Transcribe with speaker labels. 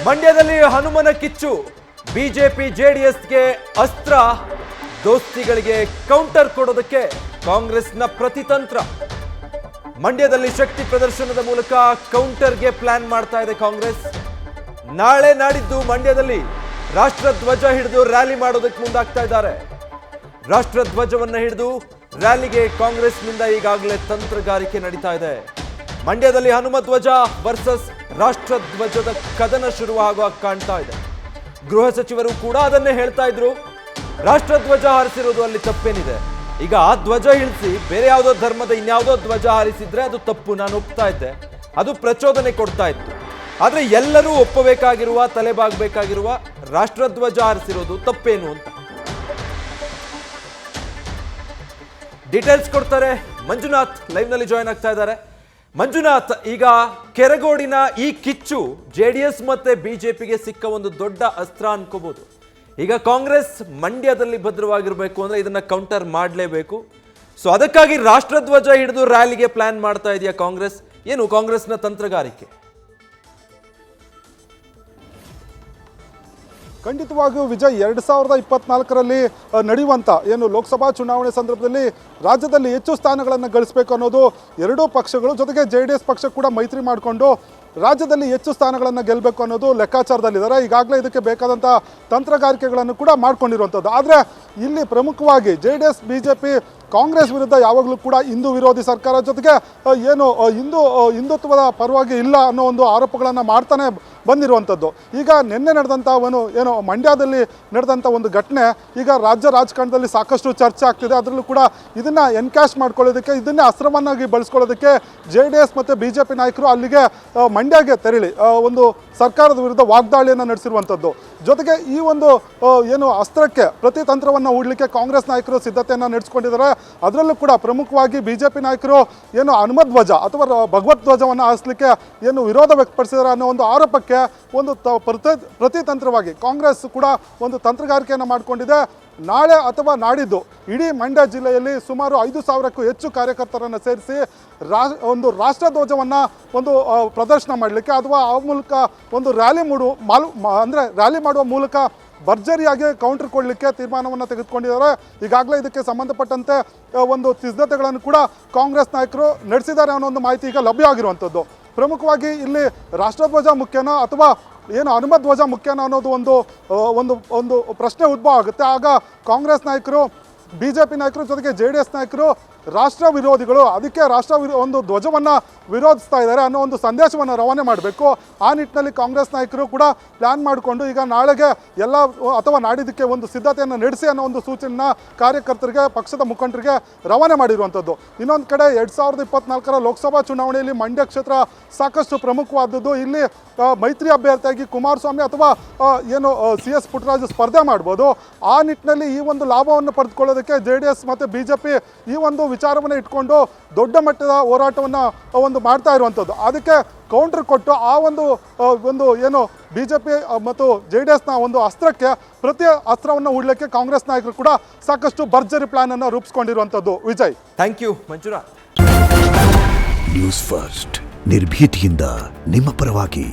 Speaker 1: ಮಂಡ್ಯದಲ್ಲಿ ಹನುಮನ ಕಿಚ್ಚು. ಬಿಜೆಪಿ ಜೆಡಿಎಸ್ಗೆ ಅಸ್ತ್ರ, ದೋಸ್ತಿಗಳಿಗೆ ಕೌಂಟರ್ ಕೊಡೋದಕ್ಕೆ ಕಾಂಗ್ರೆಸ್ನ ಪ್ರತಿತಂತ್ರ. ಮಂಡ್ಯದಲ್ಲಿ ಶಕ್ತಿ ಪ್ರದರ್ಶನದ ಮೂಲಕ ಕೌಂಟರ್ಗೆ ಪ್ಲಾನ್ ಮಾಡ್ತಾ ಇದೆ ಕಾಂಗ್ರೆಸ್. ನಾಳೆ ನಾಡಿದ್ದು ಮಂಡ್ಯದಲ್ಲಿ ರಾಷ್ಟ್ರಧ್ವಜ ಹಿಡಿದು ರ್ಯಾಲಿ ಮಾಡೋದಕ್ಕೆ ಮುಂದಾಗ್ತಾ ಇದ್ದಾರೆ. ರಾಷ್ಟ್ರಧ್ವಜವನ್ನ ಹಿಡಿದು ರ್ಯಾಲಿಗೆ ಕಾಂಗ್ರೆಸ್ನಿಂದ ಈಗಾಗಲೇ ತಂತ್ರಗಾರಿಕೆ ನಡೀತಾ ಇದೆ. ಮಂಡ್ಯದಲ್ಲಿ ಹನುಮ ಧ್ವಜ ವರ್ಸಸ್ ರಾಷ್ಟ್ರಧ್ವಜದ ಕದನ ಶುರುವಾಗುವ ಕಾಣ್ತಾ ಇದೆ. ಗೃಹ ಸಚಿವರು ಕೂಡ ಅದನ್ನೇ ಹೇಳ್ತಾ ಇದ್ರು. ರಾಷ್ಟ್ರಧ್ವಜ ಹಾರಿಸಿರೋದು ಅಲ್ಲಿ ತಪ್ಪೇನಿದೆ, ಈಗ ಆ ಧ್ವಜ ಇಳಿಸಿ ಬೇರೆ ಯಾವುದೋ ಧರ್ಮದ ಇನ್ಯಾವುದೋ ಧ್ವಜ ಹಾರಿಸಿದ್ರೆ ಅದು ತಪ್ಪು, ನಾನು ಒಪ್ತಾ ಇದ್ದೆ, ಅದು ಪ್ರಚೋದನೆ ಕೊಡ್ತಾ ಇತ್ತು. ಆದ್ರೆ ಎಲ್ಲರೂ ಒಪ್ಪಬೇಕಾಗಿರುವ, ತಲೆಬಾಗಬೇಕಾಗಿರುವ ರಾಷ್ಟ್ರಧ್ವಜ ಹಾರಿಸಿರೋದು ತಪ್ಪೇನು ಅಂತ ಡೀಟೇಲ್ಸ್ ಕೊಡ್ತಾರೆ ಮಂಜುನಾಥ್. ಲೈವ್ ನಲ್ಲಿ ಜಾಯ್ನ್ ಆಗ್ತಾ ಇದ್ದಾರೆ. ಮಂಜುನಾಥ್, ಈಗ ಕೆರಗೋಡಿನ ಈ ಕಿಚ್ಚು ಜೆಡಿಎಸ್ ಮತ್ತೆ ಬಿಜೆಪಿಗೆ ಸಿಕ್ಕ ಒಂದು ದೊಡ್ಡ ಅಸ್ತ್ರ ಅನ್ಕೋಬಹುದು. ಈಗ ಕಾಂಗ್ರೆಸ್ ಮಂಡ್ಯದಲ್ಲಿ ಭದ್ರವಾಗಿರಬೇಕು ಅಂದ್ರೆ ಇದನ್ನ ಕೌಂಟರ್ ಮಾಡಲೇಬೇಕು. ಸೊ ಅದಕ್ಕಾಗಿ ರಾಷ್ಟ್ರಧ್ವಜ ಹಿಡಿದು ರ್ಯಾಲಿಗೆ ಪ್ಲಾನ್ ಮಾಡ್ತಾ ಇದೆಯಾ ಕಾಂಗ್ರೆಸ್? ಏನು ಕಾಂಗ್ರೆಸ್ನ ತಂತ್ರಗಾರಿಕೆ?
Speaker 2: ಖಂಡಿತವಾಗಿಯೂ ವಿಜಯ್, 2024ರಲ್ಲಿ ನಡೆಯುವಂಥ ಏನು ಲೋಕಸಭಾ ಚುನಾವಣೆ ಸಂದರ್ಭದಲ್ಲಿ ರಾಜ್ಯದಲ್ಲಿ ಹೆಚ್ಚು ಸ್ಥಾನಗಳನ್ನು ಗಳಿಸಬೇಕು ಅನ್ನೋದು ಎರಡೂ ಪಕ್ಷಗಳು, ಜೊತೆಗೆ JDS ಪಕ್ಷ ಕೂಡ ಮೈತ್ರಿ ಮಾಡಿಕೊಂಡು ರಾಜ್ಯದಲ್ಲಿ ಹೆಚ್ಚು ಸ್ಥಾನಗಳನ್ನು ಗೆಲ್ಲಬೇಕು ಅನ್ನೋದು ಲೆಕ್ಕಾಚಾರದಲ್ಲಿದ್ದಾರೆ. ಈಗಾಗಲೇ ಇದಕ್ಕೆ ಬೇಕಾದಂಥ ತಂತ್ರಗಾರಿಕೆಗಳನ್ನು ಕೂಡ ಮಾಡ್ಕೊಂಡಿರುವಂಥದ್ದು. ಆದರೆ ಇಲ್ಲಿ ಪ್ರಮುಖವಾಗಿ JDS BJP ಕಾಂಗ್ರೆಸ್ ವಿರುದ್ಧ ಯಾವಾಗಲೂ ಕೂಡ ಹಿಂದೂ ವಿರೋಧಿ ಸರ್ಕಾರ, ಜೊತೆಗೆ ಏನು ಹಿಂದುತ್ವದ ಪರವಾಗಿ ಇಲ್ಲ ಅನ್ನೋ ಒಂದು ಆರೋಪಗಳನ್ನು ಮಾಡ್ತಾನೆ ಬಂದಿರುವಂಥದ್ದು. ಈಗ ನಿನ್ನೆ ನಡೆದಂಥ ಏನು ಮಂಡ್ಯದಲ್ಲಿ ನಡೆದಂಥ ಒಂದು ಘಟನೆ ಈಗ ರಾಜ್ಯ ರಾಜಕಾರಣದಲ್ಲಿ ಸಾಕಷ್ಟು ಚರ್ಚೆ ಆಗ್ತಿದೆ. ಅದರಲ್ಲೂ ಕೂಡ ಇದನ್ನು ಎನ್ಕ್ಯಾಶ್ ಮಾಡ್ಕೊಳ್ಳೋದಕ್ಕೆ, ಇದನ್ನೇ ಅಸ್ತ್ರವನ್ನಾಗಿ ಬಳಸ್ಕೊಳ್ಳೋದಕ್ಕೆ JDS ಮತ್ತು BJP ನಾಯಕರು ಅಲ್ಲಿಗೆ ಮಂಡ್ಯಗೆ ತೆರಳಿ ಒಂದು ಸರ್ಕಾರದ ವಿರುದ್ಧ ವಾಗ್ದಾಳಿಯನ್ನು ನಡೆಸಿರುವಂಥದ್ದು. ಜೊತೆಗೆ ಈ ಒಂದು ಏನು ಅಸ್ತ್ರಕ್ಕೆ ಪ್ರತಿತಂತ್ರವನ್ನು ಹೂಡಲಿಕ್ಕೆ ಕಾಂಗ್ರೆಸ್ ನಾಯಕರು ಸಿದ್ಧತೆಯನ್ನು ನಡೆಸ್ಕೊಂಡಿದ್ದಾರೆ. ಅದರಲ್ಲೂ ಕೂಡ ಪ್ರಮುಖವಾಗಿ BJP ನಾಯಕರು ಏನು ಹನುಮಧ್ವಜ ಅಥವಾ ಭಗವತ್ ಧ್ವಜವನ್ನು ಹಾರಿಸಲಿಕ್ಕೆ ಏನು ವಿರೋಧ ವ್ಯಕ್ತಪಡಿಸಿದ್ದಾರೆ ಅನ್ನೋ ಒಂದು ಆರೋಪಕ್ಕೆ ಒಂದು ಪ್ರತಿತಂತ್ರವಾಗಿ ಕಾಂಗ್ರೆಸ್ ಕೂಡ ಒಂದು ತಂತ್ರಗಾರಿಕೆಯನ್ನು ಮಾಡಿಕೊಂಡಿದೆ. ನಾಳೆ ಅಥವಾ ನಾಡಿದ್ದು ಇಡೀ ಮಂಡ್ಯ ಜಿಲ್ಲೆಯಲ್ಲಿ ಸುಮಾರು 5,000ಕ್ಕೂ ಹೆಚ್ಚು ಕಾರ್ಯಕರ್ತರನ್ನು ಸೇರಿಸಿ ಒಂದು ರಾಷ್ಟ್ರಧ್ವಜವನ್ನು ಒಂದು ಪ್ರದರ್ಶನ ಮಾಡಲಿಕ್ಕೆ ಅಥವಾ ಆ ಮೂಲಕ ಒಂದು ರ್ಯಾಲಿ ಮಾಡುವ ಮೂಲಕ ಭರ್ಜರಿಯಾಗಿ ಕೌಂಟರ್ ಕೊಡಲಿಕ್ಕೆ ತೀರ್ಮಾನವನ್ನು ತೆಗೆದುಕೊಂಡಿದ್ದಾರೆ. ಈಗಾಗಲೇ ಇದಕ್ಕೆ ಸಂಬಂಧಪಟ್ಟಂತೆ ಒಂದು ಸಿದ್ಧತೆಗಳನ್ನು ಕೂಡ ಕಾಂಗ್ರೆಸ್ ನಾಯಕರು ನಡೆಸಿದ್ದಾರೆ ಅನ್ನೋ ಒಂದು ಮಾಹಿತಿ ಈಗ ಲಭ್ಯವಾಗಿರುವಂಥದ್ದು. ಪ್ರಮುಖವಾಗಿ ಇಲ್ಲಿ ರಾಷ್ಟ್ರಧ್ವಜ ಮುಖ್ಯನೋ ಅಥವಾ ಏನು ಹನುಮಧ್ವಜ ಮುಖ್ಯನೋ ಅನ್ನೋದು ಒಂದು ಪ್ರಶ್ನೆ ಉದ್ಭವ ಆಗುತ್ತೆ. ಆಗ ಕಾಂಗ್ರೆಸ್ ನಾಯಕರು, BJP ನಾಯಕರು, ಜೊತೆಗೆ JDS ನಾಯಕರು ರಾಷ್ಟ್ರ ವಿರೋಧಿಗಳು, ಅದಕ್ಕೆ ಒಂದು ಧ್ವಜವನ್ನು ವಿರೋಧಿಸ್ತಾ ಇದ್ದಾರೆ ಅನ್ನೋ ಒಂದು ಸಂದೇಶವನ್ನು ರವಾನೆ ಮಾಡಬೇಕು. ಆ ನಿಟ್ಟಿನಲ್ಲಿ ಕಾಂಗ್ರೆಸ್ ನಾಯಕರು ಕೂಡ ಪ್ಲ್ಯಾನ್ ಮಾಡಿಕೊಂಡು ಈಗ ನಾಳೆಗೆ ಎಲ್ಲ ಅಥವಾ ನಾಡಿದ್ದಕ್ಕೆ ಒಂದು ಸಿದ್ಧತೆಯನ್ನು ನಡೆಸಿ ಅನ್ನೋ ಒಂದು ಸೂಚನೆಯನ್ನು ಕಾರ್ಯಕರ್ತರಿಗೆ, ಪಕ್ಷದ ಮುಖಂಡರಿಗೆ ರವಾನೆ ಮಾಡಿರುವಂಥದ್ದು. ಇನ್ನೊಂದು ಕಡೆ 2024ರ ಲೋಕಸಭಾ ಚುನಾವಣೆಯಲ್ಲಿ ಮಂಡ್ಯ ಕ್ಷೇತ್ರ ಸಾಕಷ್ಟು ಪ್ರಮುಖವಾದದ್ದು. ಇಲ್ಲಿ ಮೈತ್ರಿ ಅಭ್ಯರ್ಥಿಯಾಗಿ ಕುಮಾರಸ್ವಾಮಿ ಅಥವಾ ಏನು CS ಪುಟ್ಟರಾಜು ಸ್ಪರ್ಧೆ ಮಾಡ್ಬೋದು. ಆ ನಿಟ್ಟಿನಲ್ಲಿ ಈ ಒಂದು ಲಾಭವನ್ನು ಪಡೆದುಕೊಳ್ಳೋದಕ್ಕೆ JDS ಮತ್ತು BJP ಈ ಒಂದು ವಿಚಾರವನ್ನು ಇಟ್ಕೊಂಡು ದೊಡ್ಡ ಮಟ್ಟದ ಹೋರಾಟವನ್ನು ಮಾಡ್ತಾ ಇರುವಂಥದ್ದು. ಅದಕ್ಕೆ ಕೌಂಟರ್ ಕೊಟ್ಟು ಆ ಒಂದು ಏನು BJP ಮತ್ತು JDSನ ಒಂದು ಅಸ್ತ್ರಕ್ಕೆ ಪ್ರತಿ ಅಸ್ತ್ರವನ್ನು ಹೂಡಲಿಕ್ಕೆ ಕಾಂಗ್ರೆಸ್ ನಾಯಕರು ಕೂಡ ಸಾಕಷ್ಟು ಭರ್ಜರಿ ಪ್ಲಾನ್ ಅನ್ನು ರೂಪಿಸಿಕೊಂಡಿರುವಂಥದ್ದು. Vijay,
Speaker 1: thank you Manjunath.
Speaker 3: News first, ನಿರ್ಭೀತಿಯಿಂದ ನಿಮ್ಮ ಪರವಾಗಿ.